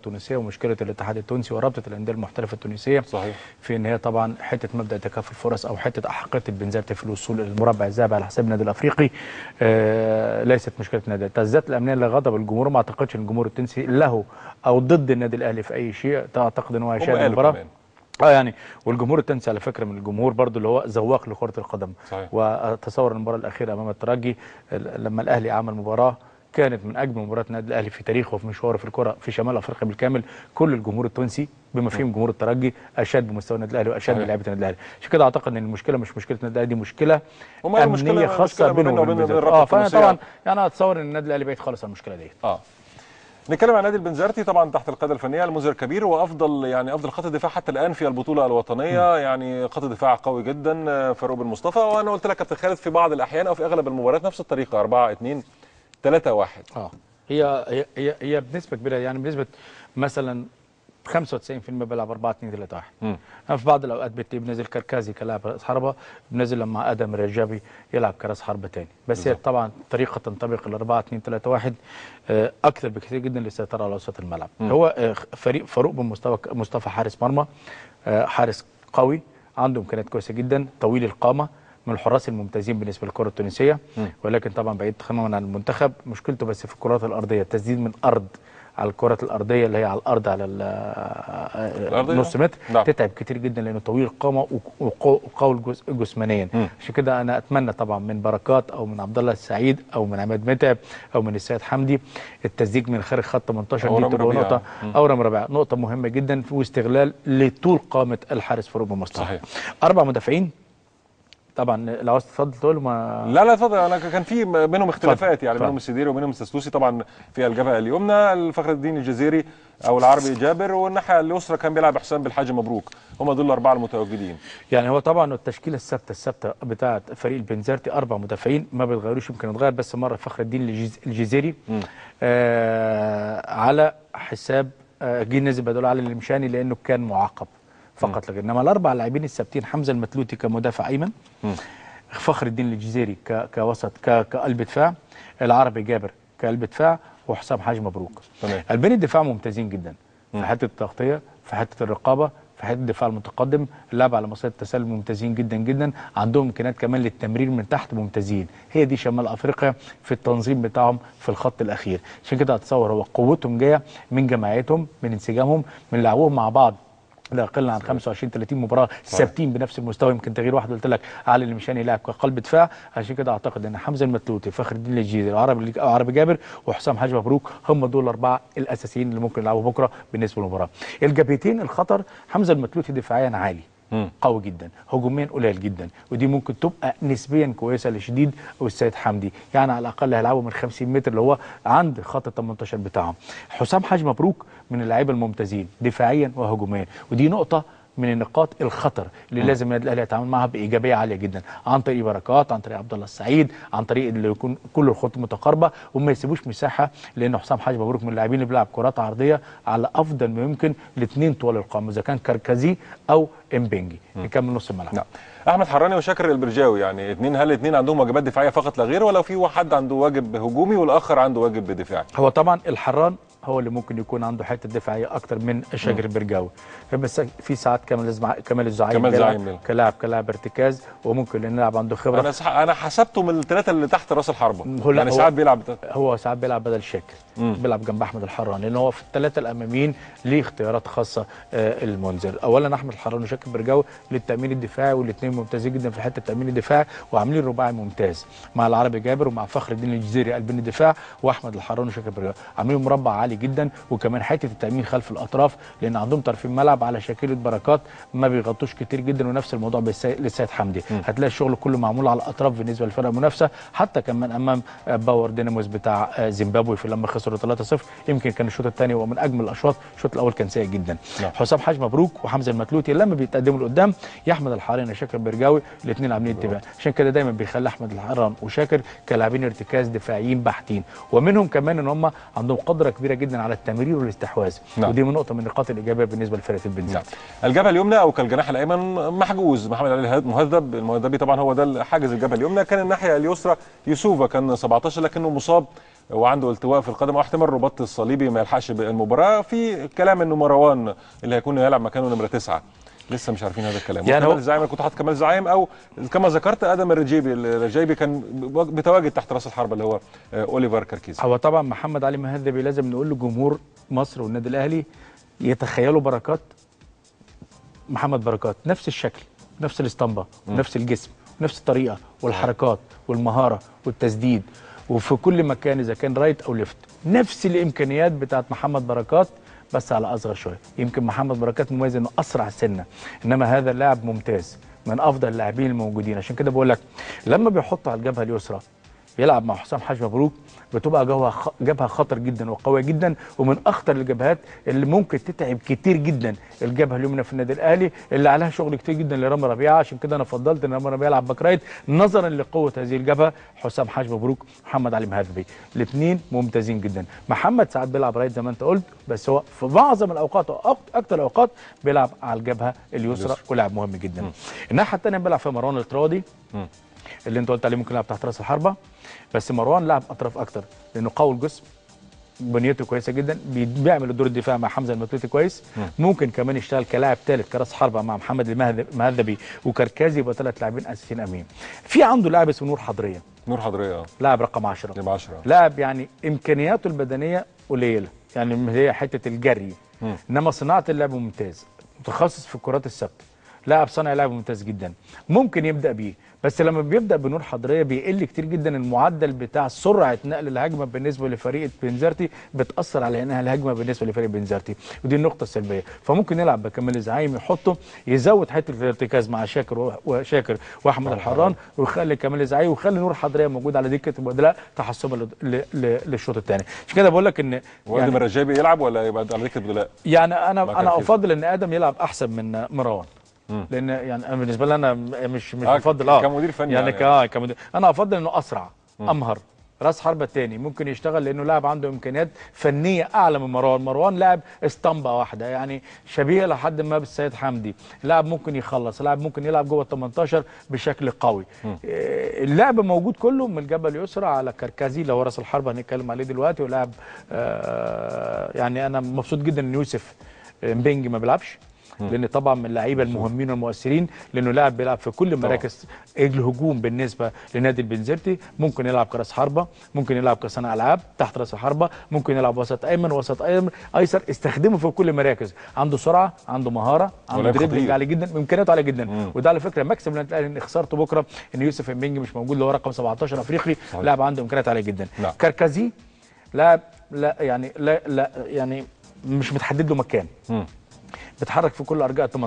التونسيه ومشكله الاتحاد التونسي ورابطه الانديه المحترفه التونسيه. صحيح. في ان هي طبعا حته مبدا تكافؤ الفرص او حته احقيه البنزرتي في الوصول للمربع الذهبي على حساب النادي الافريقي ليست مشكله النادي. التهديدات الامنيه اللي غضب الجمهور، ما اعتقدش ان الجمهور التونسي له او ضد النادي الاهلي في اي شيء. اعتقد ان هو هيشاهد المباراه يعني. والجمهور التونسي على فكره من الجمهور برضو اللي هو ذواق لكره القدم. صحيح. واتصور المباراه الاخيره امام الترجي لما الاهلي عمل مباراه كانت من اجمل مباريات النادي الاهلي في تاريخه وفي مشواره في الكره في شمال افريقيا بالكامل. كل الجمهور التونسي بما فيهم جمهور الترجي اشاد بمستوى النادي الاهلي واشاد بلعيبه النادي الاهلي. عشان كده اعتقد ان المشكله مش مشكله النادي الاهلي، دي مشكله امنيه خاصه بينه وبين الرابطه. فانا طبعا يعني اتصور ان النادي الاهلي بعيد خالص عن المشكله ديت. نتكلم عن نادي البنزرتي طبعا تحت القياده الفنيه المنذر كبير، وافضل خط دفاع حتى الان في البطوله الوطنيه. يعني خط دفاع قوي جدا، فاروق بن مصطفى. وانا قلت لك كابتن خالد في بعض الاحيان او في اغلب المباريات نفس الطريقه 4-2-3-1. هي بنسبه كبيره، يعني بنسبه مثلا 95% بيلعب 4-2-3-1. في بعض الاوقات بنزل كركازي كلاعب راس حربه، بنزل لما ادم الرجابي يلعب كراس حربه ثاني. بس هي طبعا طريقه تنطبق ال 4-2-3-1 اكثر بكثير جدا للسيطره على وسط الملعب. هو فريق فاروق بن مصطفى حارس مرمى، حارس قوي عنده امكانيات كويسه جدا، طويل القامه، من الحراس الممتازين بالنسبه للكره التونسيه. ولكن طبعا بعيد تماما عن المنتخب. مشكلته بس في الكرات الارضيه، التسديد من ارض على الكرات الارضيه اللي هي على الارض على نص متر. تتعب كتير جدا لانه طويل القامه وقوي جسمانيا. عشان كده انا اتمنى طبعا من بركات او من عبد الله السعيد او من عماد متعب او من السيد حمدي التسديد من خارج خط 18 دي تبقى نقطه، او رامي ربيعه نقطه مهمه جدا واستغلال لطول قامه الحارس فاروق بن مصطفى. صحيح. 4 مدافعين. طبعا لو عاوز تفضل تقول ما لا اتفضل. انا كان في بينهم اختلافات يعني منهم السديري ومنهم السستوسي. طبعا في الجبهه اليمنى فخر الدين الجزيري او العربي جابر، والناحيه اليسرى كان بيلعب حسام بالحاج مبروك. هم دول الاربعه المتواجدين. يعني هو طبعا التشكيله الثابته بتاعه فريق البنزرتي 4 مدافعين ما بيتغيروش. يمكن يتغير بس مره فخر الدين الجزيري على حساب جه نزل بدل على المشاني لانه كان معاقب فقط. لكن انما الاربع لاعبين الثابتين حمزه المتلوتي كمدافع ايمن، فخر الدين الجزيري كوسط كقلب دفاع، العربي جابر كقلب دفاع، وحسام حاج مبروك. قلبين الدفاع ممتازين جدا في حته التغطيه، في حته الرقابه، في حته الدفاع المتقدم، اللعب على مصيدة التسلل ممتازين جدا جدا. عندهم امكانيات كمان للتمرير من تحت ممتازين. هي دي شمال افريقيا في التنظيم بتاعهم في الخط الاخير. عشان كده اتصور هو قوتهم جايه من جماعيتهم، من انسجامهم، من لعبهم مع بعض لا يقل عن 25-30 مباراه ثابتين بنفس المستوى. يمكن تغيير واحد قلت لك علي المشاني لاعب كقلب دفاع. عشان كده اعتقد ان حمزه المتلوتي، فخر الدين الجزيري، عربي جابر، وحسام حاج مبروك هم دول الاربعه الاساسيين اللي ممكن يلعبوا بكره بالنسبه للمباراه. الجبهتين الخطر، حمزه المتلوتي دفاعيا عالي قوي جدا، هجوميا قليل جدا، ودي ممكن تبقى نسبيا كويسه لشديد والسيد حمدي. يعني على الاقل هيلعبوا من 50 متر اللي هو عند خط ال 18 بتاعهم. حسام حاج مبروك من اللعيبه الممتازين دفاعيا وهجوميا، ودي نقطه من النقاط الخطر اللي لازم النادي الاهلي يتعامل معها بايجابيه عاليه جدا، عن طريق بركات، عن طريق عبد الله السعيد، عن طريق اللي يكون كل الخطوط متقاربه وما يسيبوش مساحه. لان حسام حاج مبروك من اللاعبين اللي بيلعب كرات عرضيه على افضل ما يمكن الاثنين طوال القامه، اذا كان كركزي او امبنجي يكمل نص الملعب. نعم. احمد حراني وشاكر البرجاوي، يعني اثنين، هل الاثنين عندهم واجبات دفاعيه فقط لا غير، ولا في واحد عنده واجب هجومي والاخر عنده واجب دفاعي؟ هو طبعا الحران هو اللي ممكن يكون عنده حته دفاعيه اكتر من شاكر البرجاوي. بس في ساعات كمال الزعيم كلاعب ارتكاز، وممكن نلعب عنده خبره. انا حسبته من الثلاثه اللي تحت راس الحربه، يعني ساعات بيلعب هو ساعات بيلعب بدل شاكر، بيلعب جنب احمد الحران، لان هو في الثلاثه الاماميين ليه اختيارات خاصه. المنذر اولا احمد الحران وشاكر البرجاوي للتامين الدفاعي، والاثنين ممتازين جدا في حته التامين الدفاعي، وعاملين رباعي ممتاز مع العربي جابر ومع فخر الدين الجزيري قلبين الدفاع، واحمد الحران وشاكر البرجاوي عاملين مربع عالي جدا. وكمان حته التامين خلف الاطراف، لان عندهم طرفين ملعب على شكل بركات ما بيغطوش كتير جدا، ونفس الموضوع للسيد حمدي. هتلاقي الشغل كله معمول على الاطراف بالنسبه للفرقه المنافسه، حتى كمان امام باور ديناموس بتاع زيمبابوي في لما خسروا 3-0. يمكن كان الشوط الثاني هو من اجمل الاشواط، الشوط الاول كان سيء جدا. حسام حاج مبروك وحمزه المتلوتي لما بيتقدموا لقدام، يا احمد الحراني يا شاكر البرجاوي الاثنين عاملين اتباع. عشان كده دايما بيخلي احمد الحران وشاكر كلاعبين ارتكاز دفاعيين بحتين، ومنهم كمان ان هم عندهم قدره كبيره جدا على التمرير والاستحواذ. ودي من نقطه من النقاط الايجابيه بالنسبه لفرقه البنزرتي. الجبهه اليمنى او كالجناح الايمن محجوز محمد علي المهذبي طبعا هو ده حاجز الجبهه اليمنى. كان الناحيه اليسرى يوسوفا كان 17 لكنه مصاب وعنده التواء في القدم او احتمال رباط الصليبي ما يلحقش بالمباراه. في كلام انه مروان اللي هيكون يلعب مكانه نمره 9، لسه مش عارفين هذا الكلام. يعني كمال الزعيم، كنت حاطط كمال الزعيم او كما ذكرت ادم الرجيبي كان بتواجد تحت راس الحربه اللي هو اوليفر كركيزي. هو طبعا محمد علي مهذبي لازم نقول لجمهور مصر والنادي الاهلي يتخيلوا بركات محمد بركات نفس الشكل، نفس الاسطمبه، ونفس الجسم، ونفس الطريقه والحركات والمهاره والتسديد، وفي كل مكان اذا كان رايت او ليفت نفس الامكانيات بتاعت محمد بركات بس على اصغر شويه. يمكن محمد بركات مميز انه اسرع سنه، انما هذا اللاعب ممتاز من افضل اللاعبين الموجودين. عشان كده بقول لك لما بيحطه على الجبهه اليسرى بيلعب مع حسام حاج مبروك بتبقى جبهه خطر جدا وقويه جدا، ومن اخطر الجبهات اللي ممكن تتعب كتير جدا الجبهه اليمنى في النادي الاهلي اللي عليها شغل كتير جدا لرامي ربيعه. عشان كده انا فضلت ان رامي ربيعه يلعب باك رايت نظرا لقوه هذه الجبهه. حسام حاج مبروك، محمد علي مهذبي، الاثنين ممتازين جدا. محمد ساعات بيلعب رايت زي ما انت قلت، بس هو في معظم الاوقات اكتر الاوقات بيلعب على الجبهه اليسرى ولاعب مهم جدا. الناحيه الثانيه بيلعب في مروان التراضي اللي انت قلت عليه ممكن يلعب تحت راس الحربه، بس مروان لاعب اطراف اكتر لانه قوي الجسم، بنيته كويسه جدا، بيعمل دور الدفاع مع حمزه المتلوتي كويس. ممكن كمان يشتغل كلاعب ثالث كراس حربه مع محمد المهذبي وكركازي، يبقى 3 لاعبين اساسيين امين. في عنده لاعب اسمه نور حضريه. نور حضريه لاعب رقم 10. لاعب يعني امكانياته البدنيه قليله، يعني هي حته الجري، انما صناعه اللعب ممتاز، متخصص في الكرات الثابته، لاعب صانع لعب ممتاز جدا. ممكن يبدا بيه، بس لما بيبدا بنور حضريه بيقل كتير جدا المعدل بتاع سرعه نقل الهجمه بالنسبه لفريق بنزرتي، بتاثر على انها الهجمه بالنسبه لفريق بنزرتي، ودي النقطه السلبيه. فممكن يلعب بكمال الزعيم يحطه يزود حته الارتكاز مع شاكر واحمد الحران، ويخلي كمال الزعيم ويخلي نور حضريه موجود على دكه البدلاء تحسبا للشوط الثاني. عشان كده بقول لك ان وادم الرجابي يلعب ولا يبقى على دكه البدلاء؟ يعني انا افضل ان ادم يلعب احسن من مروان. لان يعني انا بالنسبه لي انا مش بفضل كمدير فني يعني كمدير انا افضل انه اسرع امهر راس حربه الثاني ممكن يشتغل لانه لاعب عنده امكانيات فنيه اعلى من مروان لاعب اسطمبه واحده يعني شبيه لحد ما بالسيد حمدي، لاعب ممكن يخلص، لاعب ممكن يلعب جوه ال 18 بشكل قوي. اللعب موجود كله من الجبهه اليسرى على كركازي اللي هو راس الحربه هنتكلم عليه دلوقتي، ولاعب يعني انا مبسوط جدا ان يوسف مبنجي ما بيلعبش، لان طبعا من اللعيبه المهمين والمؤثرين، لانه لاعب بيلعب في كل مراكز الهجوم بالنسبه لنادي البنزرتي. ممكن يلعب كراس حربه، ممكن يلعب كصانع العاب تحت راس الحربه، ممكن يلعب وسط ايمن وسط ايسر، استخدمه في كل المراكز. عنده سرعه، عنده مهاره، عنده دريبلينج عالي جدا، امكانياته عاليه جدا. وده على فكره مكسب للنادي الاهلي ان خسارته بكره ان يوسف امبنج مش موجود اللي هو رقم 17 افريقي، لاعب عنده امكانيات عاليه جدا. كركازي لاعب لا يعني مش متحدد له مكان، بيتحرك في كل ارجاء 18،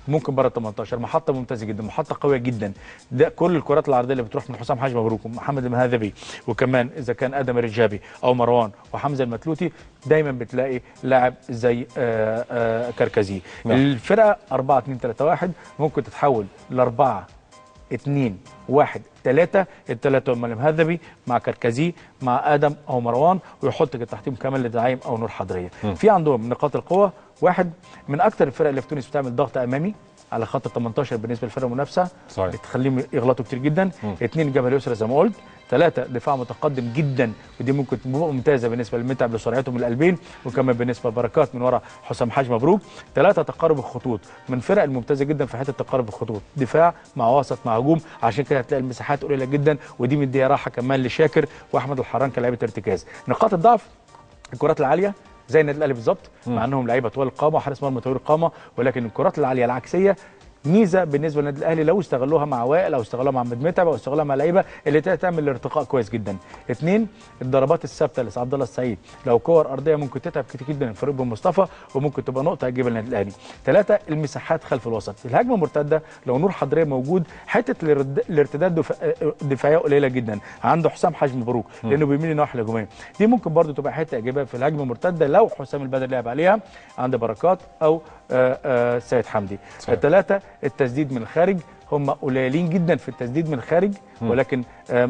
ممكن بره 18. محطه ممتازه جدا، محطه قويه جدا. ده كل الكرات العرضيه اللي بتروح من حسام حاج مبروك ومحمد المهذبي، وكمان اذا كان ادم الرجابي او مروان وحمزه المتلوتي، دايما بتلاقي لاعب زي كركزي. الفرقه 4-2-3-1 ممكن تتحول ل 4-2-1-3، الثلاثه هم المهذبي مع كركزي مع ادم او مروان، ويحط تحتهم كمال الزعيم او نور حضريه. في عندهم نقاط القوه، واحد من اكثر الفرق اللي في تونس بتعمل ضغط امامي على خط ال 18 بالنسبه للفرق المنافسه، بتخليهم يغلطوا كتير جدا. اثنين الجبهه اليسرى زي ما قلت، ثلاثه دفاع متقدم جدا، ودي ممكن تبقى ممتازه بالنسبه للمتعب لسرعته من القلبين، وكمان بالنسبه لبركات من ورا حسام حاج مبروك. ثلاثه تقارب الخطوط، من فرق الممتازه جدا في حته تقارب الخطوط، دفاع مع وسط مع هجوم، عشان كده هتلاقي المساحات قليله جدا، ودي مديها راحه كمان لشاكر واحمد الحران كلاعيبه ارتكاز. نقاط الضعف الكرات العاليه زي النادي الاهلي بالظبط، مع انهم لعيبه طوال القامه وحارس مرمى طويل القامه، ولكن الكرات العاليه العكسيه ميزه بالنسبه للنادي الاهلي لو استغلوها مع وائل او استغلوها مع احمد متعب او استغلوها مع لعيبه اللي تعمل ارتقاء كويس جدا. اثنين الضربات الثابته لعبد الله السعيد، لو كور ارضيه ممكن تتعب كتير جدا الفريق بن مصطفى، وممكن تبقى نقطه هتجيبها للنادي الاهلي. ثلاثه المساحات خلف الوسط، الهجمه المرتده لو نور حضريه موجود، حته الارتداد دفاعيه قليله جدا، عنده حسام حاج مبروك لانه بيميل للناحيه الهجوميه، دي ممكن برده تبقى حته ايجابيه في الهجمه المرتده لو حسام البدري لعب عليها عند بركات او سيد حمدي. الثلاثه التسديد من الخارج، هم قليلين جدا في التسديد من الخارج، ولكن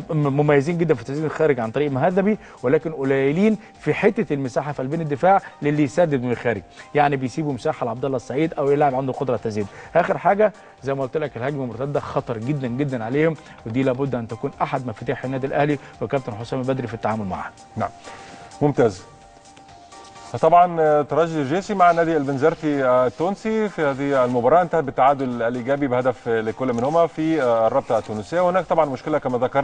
مميزين جدا في التسديد من الخارج عن طريق مهدبي، ولكن قليلين في حته المساحه في قلبين الدفاع للي يسدد من الخارج، يعني بيسيبوا مساحه لعبد الله السعيد او لاعب عنده قدره تسديد. اخر حاجه زي ما قلت لك الهجمه المرتده خطر جدا جدا عليهم، ودي لابد ان تكون احد مفاتيح النادي الاهلي وكابتن حسام البدري في التعامل معها. نعم ممتاز. طبعا ترجي الجيشي مع نادي البنزرتي التونسي في هذه المباراه انتهت بالتعادل الايجابي بهدف لكل منهما في الرابطه التونسيه، وهناك طبعا مشكله كما ذكرنا